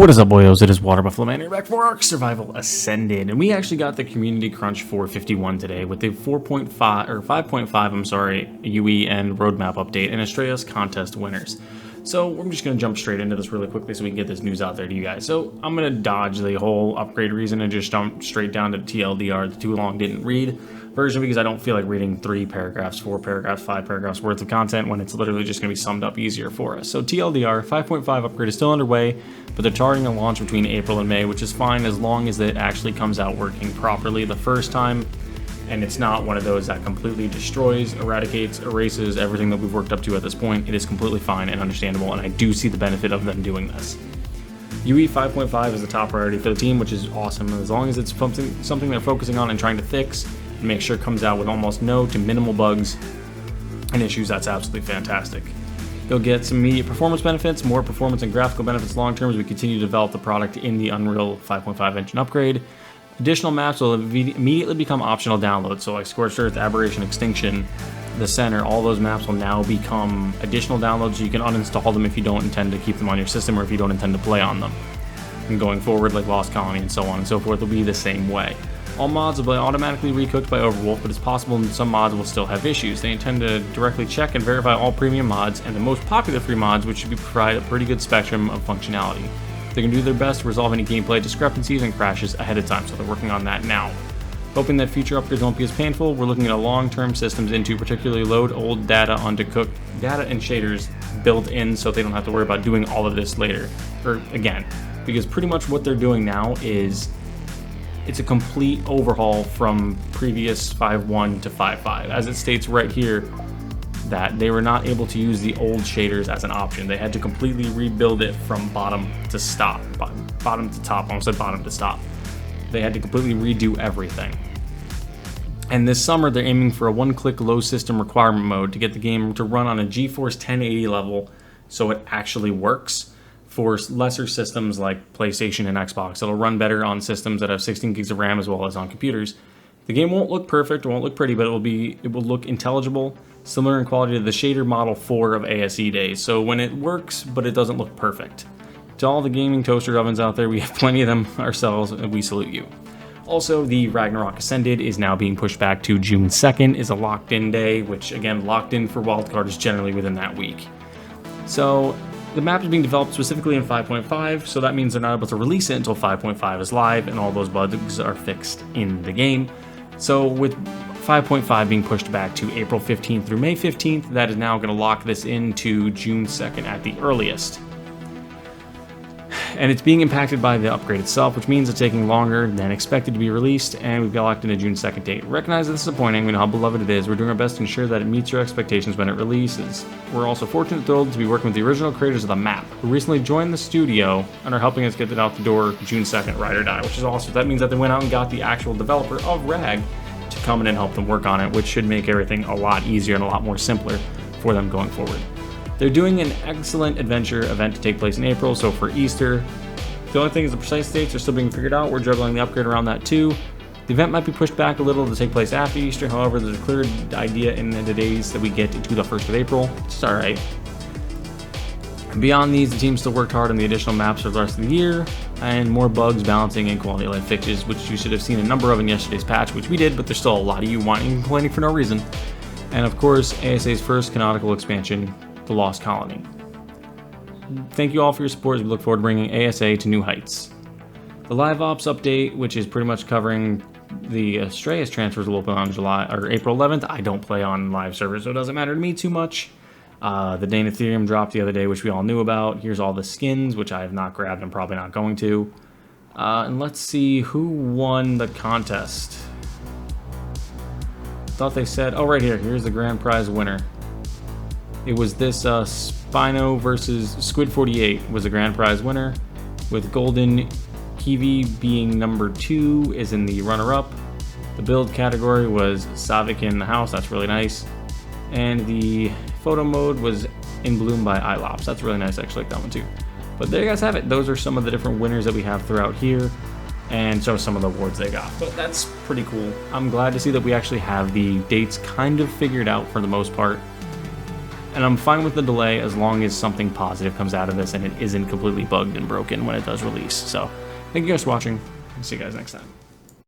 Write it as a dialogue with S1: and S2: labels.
S1: What is up, boyos? It is Water Buffalo Man here, back for Ark Survival Ascended, and we actually got the community crunch for 51 today with the 4.5 or 5.5, I'm sorry, UE and roadmap update and Estrellas contest winners. So we're just gonna jump straight into this really quickly so we can get this news out there to you guys. So I'm gonna dodge the whole upgrade reason and just jump straight down to TLDR, the too long didn't read version, because I don't feel like reading 3 paragraphs, 4 paragraphs, 5 paragraphs worth of content when it's literally just going to be summed up easier for us. So TLDR 5.5 upgrade is still underway, but they're targeting a launch between April and May, which is fine as long as it actually comes out working properly the first time, and it's not one of those that completely destroys, eradicates, erases everything that we've worked up to at this point. It is completely fine and understandable, and I do see the benefit of them doing this. UE 5.5 is the top priority for the team, which is awesome. As long as it's something they're focusing on and trying to fix, and make sure it comes out with almost no to minimal bugs and issues, that's absolutely fantastic. You'll get some immediate performance benefits, more performance and graphical benefits long term as we continue to develop the product in the Unreal 5.5 engine upgrade. Additional maps will immediately become optional downloads, so like Scorched Earth, Aberration, Extinction, the Center, all those maps will now become additional downloads, so you can uninstall them if you don't intend to keep them on your system or if you don't intend to play on them. And going forward, like Lost Colony and so on and so forth, will be the same way. All mods will be automatically recooked by Overwolf, but it's possible some mods will still have issues. They intend to directly check and verify all premium mods and the most popular free mods, which should provide a pretty good spectrum of functionality. They can do their best to resolve any gameplay discrepancies and crashes ahead of time, so they're working on that now. Hoping that future upgrades won't be as painful, we're looking at a long-term systems into particularly load old data onto cooked data and shaders built in so they don't have to worry about doing all of this later, or again, because pretty much what they're doing now is it's a complete overhaul from previous 5.1 to 5.5. As it states right here, that they were not able to use the old shaders as an option. They had to completely rebuild it from bottom to top. I almost said bottom to stop. They had to completely redo everything. And this summer, they're aiming for a one-click low system requirement mode to get the game to run on a GeForce 1080 level so it actually works. For lesser systems like PlayStation and Xbox, it'll run better on systems that have 16 gigs of RAM as well as on computers. The game won't look perfect, or won't look pretty, but it will look intelligible, similar in quality to the shader Model 4 of ASE days. So when it works, but it doesn't look perfect. To all the gaming toaster ovens out there, we have plenty of them ourselves, and we salute you. Also, the Ragnarok Ascended is now being pushed back to June 2nd, is a locked-in day, which again, locked in for wildcard is generally within that week. So the map is being developed specifically in 5.5, so that means they're not able to release it until 5.5 is live and all those bugs are fixed in the game. So with 5.5 being pushed back to April 15th through May 15th, that is now going to lock this into June 2nd at the earliest. And it's being impacted by the upgrade itself, which means it's taking longer than expected to be released, and we've got locked in a June 2nd date. Recognize that this is disappointing, we know how beloved it is, we're doing our best to ensure that it meets your expectations when it releases. We're also fortunate and thrilled to be working with the original creators of the map, who recently joined the studio and are helping us get it out the door June 2nd, ride or die, which is awesome. That means that they went out and got the actual developer of Rag to come in and help them work on it, which should make everything a lot easier and a lot more simpler for them going forward. They're doing an excellent adventure event to take place in April, so for Easter. The only thing is the precise dates are still being figured out. We're juggling the upgrade around that too. The event might be pushed back a little to take place after Easter, however, there's a clear idea in the days that we get into the 1st of April. It's alright. Beyond these, the team still worked hard on the additional maps for the rest of the year, and more bugs, balancing, and quality of life fixes, which you should have seen a number of in yesterday's patch, which we did, but there's still a lot of you wanting and complaining for no reason. And of course, ASA's first canonical expansion, The Lost Colony. Thank you all for your support as we look forward to bringing ASA to new heights. The Live Ops update, which is pretty much covering the Estrellas transfers, will open on April 11th. I don't play on live servers, so it doesn't matter to me too much. The Dane Ethereum dropped the other day, which we all knew about. Here's all the skins, which I have not grabbed and probably not going to. And let's see who won the contest. Thought they said, oh, right here. Here's the grand prize winner. It was this Spino versus Squid 48 was the grand prize winner, with Golden Kiwi being number 2 is in the runner-up. The build category was Savik in the house, that's really nice. And the photo mode was In Bloom by Ilops. That's really nice, I actually like that one too. But there you guys have it. Those are some of the different winners that we have throughout here, and so some of the awards they got. But that's pretty cool. I'm glad to see that we actually have the dates kind of figured out for the most part. and I'm fine with the delay as long as something positive comes out of this and it isn't completely bugged and broken when it does release. So thank you guys for watching. See you guys next time.